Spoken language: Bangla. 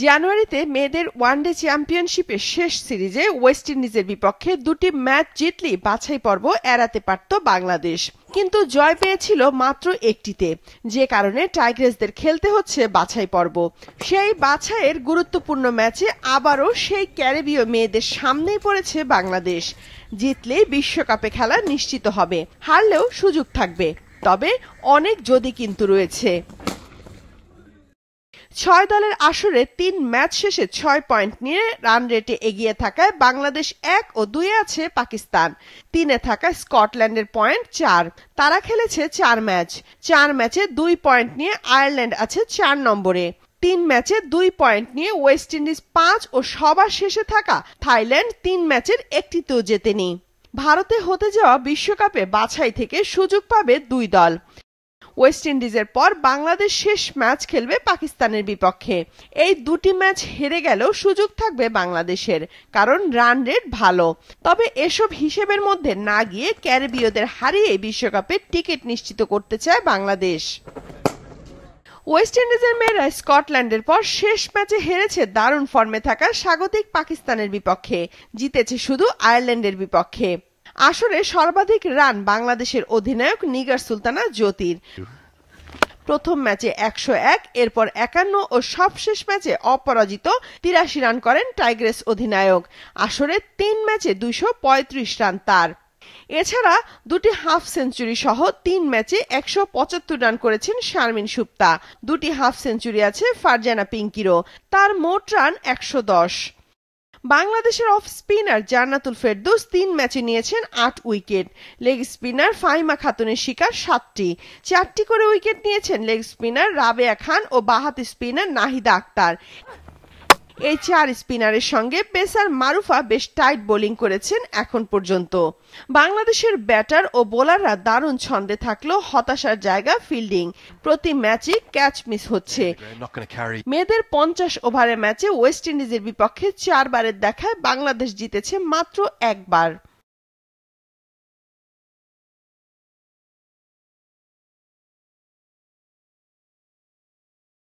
জানুয়ারিতে মেয়েদের ওয়ানডে চ্যাম্পিয়নশিপের শেষ সিরিজে ওয়েস্ট ইন্ডিজের বিপক্ষে 2টি ম্যাচ জিতলেই বাছাই পর্ব এড়াতে পারত বাংলাদেশ, কিন্তু জয় পেয়েছিল মাত্র একটিতে, যে কারণে টাইগ্রেসদের খেলতে হচ্ছে বাছাই পর্ব। সেই বাছাইয়ের গুরুত্বপূর্ণ ম্যাচে আবারও সেই ক্যারিবীয় মেয়েদের সামনেই পড়েছে বাংলাদেশ। জিতলেই বিশ্বকাপে খেলা নিশ্চিত হবে, হারলেও সুযোগ থাকবে। তবে অনেক যদি কিন্তু রয়েছে। 6 দলের আসরে 3 ম্যাচ শেষে 6 পয়েন্ট নিয়ে রান রেটে এগিয়ে থাকায় বাংলাদেশ 1 ও 2 আছে পাকিস্তান, 3-এ থাকা স্কটল্যান্ডের পয়েন্ট 4। তারা খেলেছে 4 ম্যাচ, 4 ম্যাচে 2 পয়েন্ট নিয়ে আয়ারল্যান্ড আছে 4 নম্বরে, 3 ম্যাচে 2 পয়েন্ট নিয়ে ওয়েস্ট ইন্ডিজ 5 ও সবার শেষে থাকা থাইল্যান্ড 3 ম্যাচের একটিতেও জেতেনি। ভারতে হতে যাওয়া বিশ্বকাপে বাছাই থেকে সুযোগ পাবে 2 দল। ওয়েস্ট ইন্ডিজের পর বাংলাদেশ শেষ ম্যাচ খেলবে পাকিস্তানের বিপক্ষে। এই 2টি ম্যাচ হেরে গেলেও সুযোগ থাকবে বাংলাদেশের, কারণ রান রেট ভালো। তবে এসব হিসেবের মধ্যে না গিয়ে ক্যারিবীয়দের হারিয়ে বিশ্বকাপের টিকিট নিশ্চিত করতে চায় বাংলাদেশ। ওয়েস্ট ইন্ডিজের মেয়েরা স্কটল্যান্ডের পর শেষ ম্যাচে হেরেছে দারুণ ফর্মে থাকা স্বাগতিক পাকিস্তানের বিপক্ষে, জিতেছে শুধু আয়ারল্যান্ডের বিপক্ষে। আসরে সর্বাধিক রান বাংলাদেশের অধিনায়ক নিগার সুলতানা জ্যোতির। প্রথম ম্যাচে 101, এরপর 51 ও সবশেষ ম্যাচে অপরাজিত 83 রান করেন টাইগ্রেস অধিনায়ক। আসরে 3 ম্যাচে 235 রান তার। এছাড়া 2টি হাফ সেঞ্চুরি সহ 3 ম্যাচে 175 রান করেছেন শারমিন সুপ্তা। 2টি হাফ সেঞ্চুরি আছে ফারজানা পিঙ্কিরও, তার মোট রান 110। বাংলাদেশের অফ স্পিনার জান্নাতুল ফেরদৌস 3 ম্যাচে নিয়েছেন 8 উইকেট। লেগ স্পিনার ফাহিমা খাতুনের শিকার 7টি, 4টি করে উইকেট নিয়েছেন লেগ স্পিনার রাবেয়া খান ও বাঁহাতি স্পিনার নাহিদা আক্তার। এই 4 স্পিনারের সঙ্গে পেসার মারুফা বেশ টাইট বোলিং করেছেন এখন পর্যন্ত। বাংলাদেশের ব্যাটার ও বোলাররা দারুণ ছন্দে থাকলেও হতাশার জায়গা ফিল্ডিং, প্রতি ম্যাচে ক্যাচ মিস হচ্ছে। মেয়েদের 50 ওভারের ম্যাচে ওয়েস্ট ইন্ডিজের বিপক্ষে 4 বারের দেখায় বাংলাদেশ জিতেছে মাত্র 1 বার।